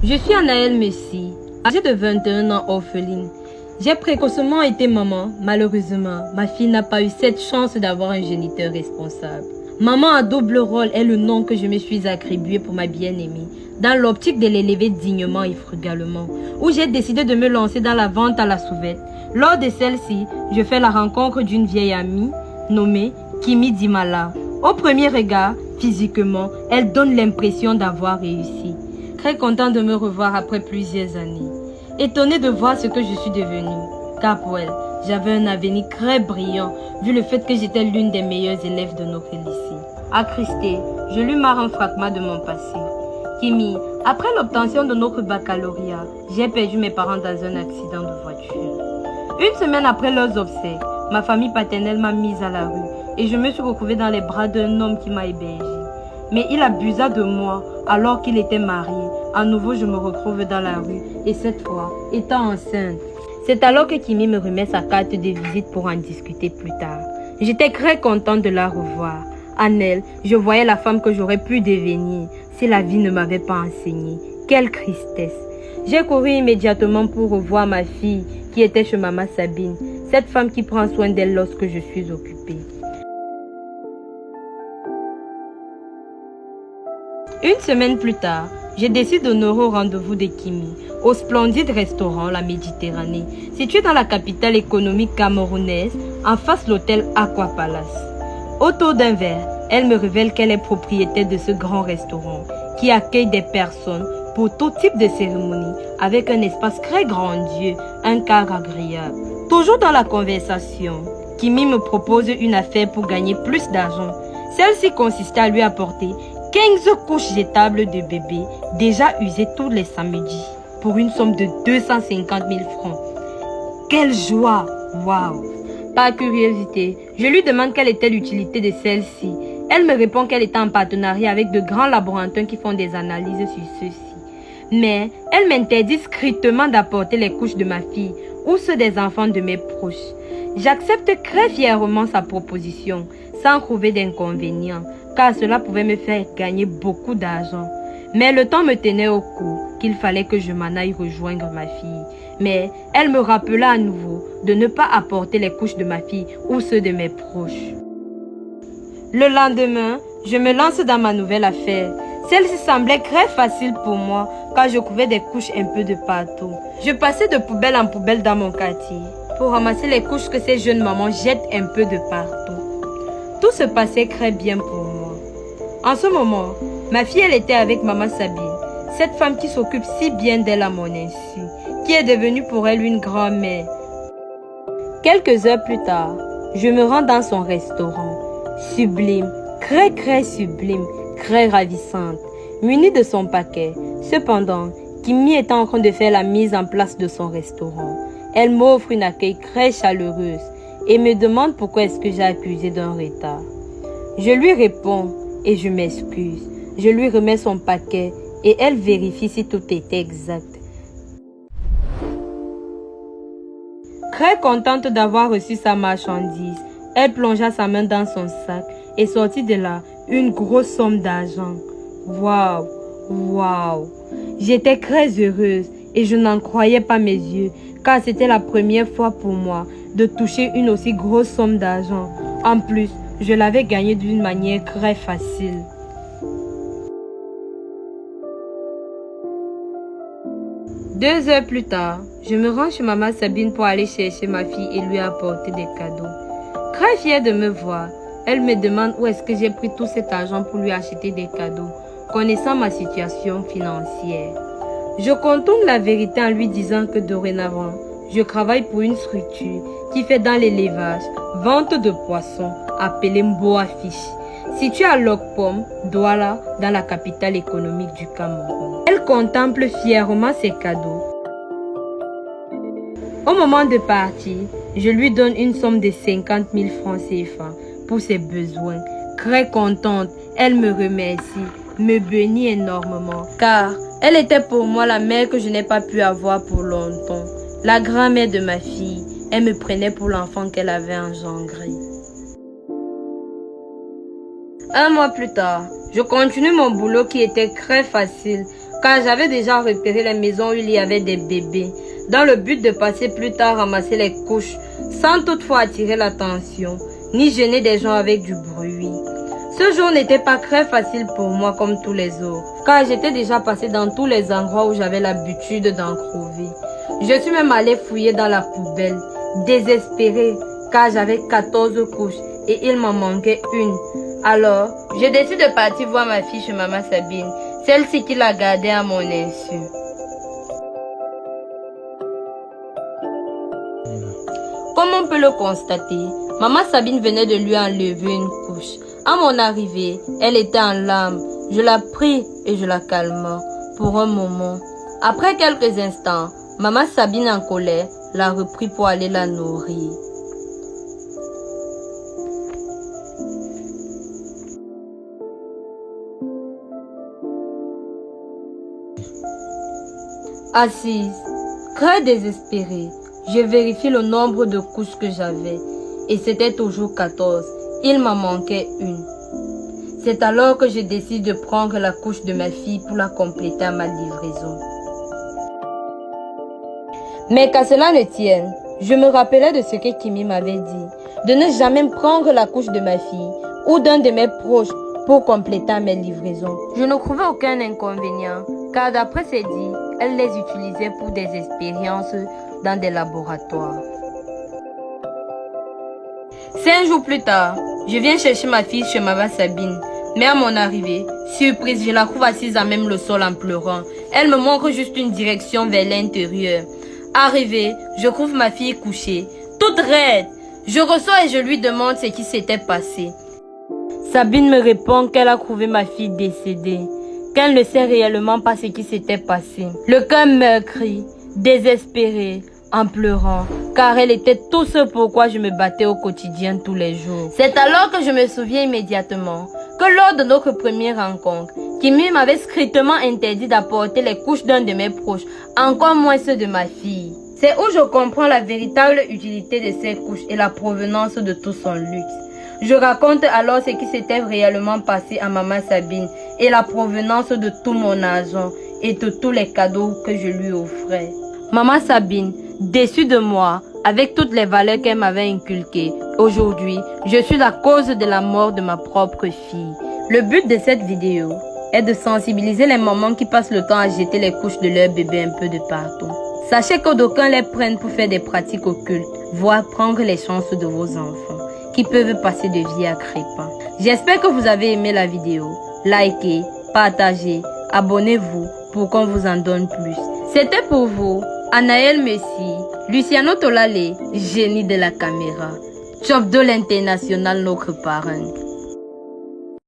Je suis Anaëlle Messi, âgée de 21 ans, orpheline. J'ai précocement été maman. Malheureusement, ma fille n'a pas eu cette chance d'avoir un géniteur responsable. Maman à double rôle est le nom que je me suis attribué pour ma bien-aimée, dans l'optique de l'élever dignement et frugalement, où j'ai décidé de me lancer dans la vente à la sauvette. Lors de celle-ci, je fais la rencontre d'une vieille amie nommée Kimi Dimala. Au premier regard, physiquement, elle donne l'impression d'avoir réussi. Très content de me revoir après plusieurs années. Étonnée de voir ce que je suis devenue, car pour elle, j'avais un avenir très brillant, vu le fait que j'étais l'une des meilleures élèves de notre lycée. Attristé, je lui marre un fragment de mon passé. Kimi, après l'obtention de notre baccalauréat, j'ai perdu mes parents dans un accident de voiture. Une semaine après leurs obsèques, ma famille paternelle m'a mise à la rue et je me suis retrouvée dans les bras d'un homme qui m'a hébergée. Mais il abusa de moi alors qu'il était marié. À nouveau, je me retrouve dans la rue et cette fois, étant enceinte. C'est alors que Kimi me remet sa carte de visite pour en discuter plus tard. J'étais très contente de la revoir. En elle, je voyais la femme que j'aurais pu devenir si la vie ne m'avait pas enseigné. Quelle tristesse! J'ai couru immédiatement pour revoir ma fille qui était chez maman Sabine, cette femme qui prend soin d'elle lorsque je suis occupée. Une semaine plus tard, je décide d'honorer au rendez-vous de Kimi, au splendide restaurant La Méditerranée, situé dans la capitale économique camerounaise, en face de l'hôtel Aqua Palace. Autour d'un verre, elle me révèle qu'elle est propriétaire de ce grand restaurant, qui accueille des personnes pour tout type de cérémonie, avec un espace très grandiose, un cadre agréable. Toujours dans la conversation, Kimi me propose une affaire pour gagner plus d'argent. Celle-ci consistait à lui apporter 15 couches jetables de bébé déjà usées tous les samedis pour une somme de 250 000 francs. Quelle joie! Waouh! Par curiosité, je lui demande quelle était l'utilité de celle-ci. Elle me répond qu'elle est en partenariat avec de grands laboratoires qui font des analyses sur ceux-ci. Mais elle m'interdit strictement d'apporter les couches de ma fille ou ceux des enfants de mes proches. J'accepte très fièrement sa proposition, sans trouver d'inconvénient, car cela pouvait me faire gagner beaucoup d'argent. Mais le temps me tenait au cou qu'il fallait que je m'en aille rejoindre ma fille. Mais elle me rappela à nouveau de ne pas apporter les couches de ma fille ou ceux de mes proches. Le lendemain, je me lance dans ma nouvelle affaire. Celle-ci semblait très facile pour moi car je trouvais des couches un peu de partout. Je passais de poubelle en poubelle dans mon quartier pour ramasser les couches que ces jeunes mamans jettent un peu de partout. Tout se passait très bien pour moi. En ce moment, ma fille elle était avec maman Sabine, cette femme qui s'occupe si bien d'elle à mon insu, qui est devenue pour elle une grand-mère. Quelques heures plus tard, je me rends dans son restaurant. Sublime, très sublime, très ravissante, munie de son paquet. Cependant, Kimi est en train de faire la mise en place de son restaurant. Elle m'offre une accueil très chaleureuse et me demande pourquoi est-ce que j'ai accusé d'un retard. Je lui réponds et je m'excuse. Je lui remets son paquet et elle vérifie si tout était exact. Très contente d'avoir reçu sa marchandise, elle plongea sa main dans son sac et sortit de là une grosse somme d'argent. Waouh, waouh! J'étais très heureuse et je n'en croyais pas mes yeux, car c'était la première fois pour moi de toucher une aussi grosse somme d'argent. En plus, je l'avais gagnée d'une manière très facile. Deux heures plus tard, je me rends chez maman Sabine pour aller chercher ma fille et lui apporter des cadeaux. Très fière de me voir, elle me demande où est-ce que j'ai pris tout cet argent pour lui acheter des cadeaux, connaissant ma situation financière. Je contourne la vérité en lui disant que dorénavant, je travaille pour une structure qui fait dans l'élevage, vente de poissons, appelée Mboa Fish, située à Lokpom, Douala, dans la capitale économique du Cameroun. Elle contemple fièrement ses cadeaux. Au moment de partir, je lui donne une somme de 50 000 francs CFA pour ses besoins. Très contente, elle me remercie, me bénit énormément, car elle était pour moi la mère que je n'ai pas pu avoir pour longtemps. La grand-mère de ma fille, elle me prenait pour l'enfant qu'elle avait engendré. Un mois plus tard, je continue mon boulot qui était très facile car j'avais déjà repéré les maisons où il y avait des bébés, dans le but de passer plus tard ramasser les couches, sans toutefois attirer l'attention, ni gêner des gens avec du bruit. Ce jour n'était pas très facile pour moi comme tous les autres, car j'étais déjà passé dans tous les endroits où j'avais l'habitude d'en trouver. Je suis même allée fouiller dans la poubelle, désespérée, car j'avais 14 couches et il m'en manquait une. Alors, je décide de partir voir ma fille chez Maman Sabine, celle-ci qui l'a gardée à mon insu. Comme on peut le constater, Maman Sabine venait de lui enlever une couche. À mon arrivée, elle était en larmes. Je la pris et je la calma pour un moment. Après quelques instants, Maman Sabine en colère l'a repris pour aller la nourrir. Assise, très désespérée, je vérifie le nombre de couches que j'avais et c'était toujours 14. Il m'en manquait une. C'est alors que je décide de prendre la couche de ma fille pour la compléter à ma livraison. Mais qu'à cela ne tienne, je me rappelais de ce que Kimi m'avait dit, de ne jamais prendre la couche de ma fille ou d'un de mes proches pour compléter mes livraisons. Je ne trouvais aucun inconvénient, car d'après ses dits, elle les utilisait pour des expériences dans des laboratoires. 5 jours plus tard, je viens chercher ma fille chez Maman Sabine. Mais à mon arrivée, surprise, je la trouve assise à même le sol en pleurant. Elle me montre juste une direction vers l'intérieur. Arrivée, je trouve ma fille couchée, toute raide. Je ressors et je lui demande ce qui s'était passé. Sabine me répond qu'elle a trouvé ma fille décédée, qu'elle ne sait réellement pas ce qui s'était passé. Le cœur meurtri, désespéré, en pleurant, car elle était tout ce pourquoi je me battais au quotidien tous les jours. C'est alors que je me souviens immédiatement que lors de notre première rencontre, Kimi m'avait strictement interdit d'apporter les couches d'un de mes proches, encore moins ceux de ma fille. C'est où je comprends la véritable utilité de ces couches et la provenance de tout son luxe. Je raconte alors ce qui s'était réellement passé à Maman Sabine et la provenance de tout mon argent et de tous les cadeaux que je lui offrais. Maman Sabine, déçue de moi, avec toutes les valeurs qu'elle m'avait inculquées, aujourd'hui, je suis la cause de la mort de ma propre fille. Le but de cette vidéo est de sensibiliser les mamans qui passent le temps à jeter les couches de leur bébé un peu de partout. Sachez que d'aucuns les prennent pour faire des pratiques occultes, voire prendre les chances de vos enfants, qui peuvent passer de vie à crépa. J'espère que vous avez aimé la vidéo. Likez, partagez, abonnez-vous pour qu'on vous en donne plus. C'était pour vous, Anaël Messi, Luciano Tolale, génie de la caméra. Job de l'international, notre parrain.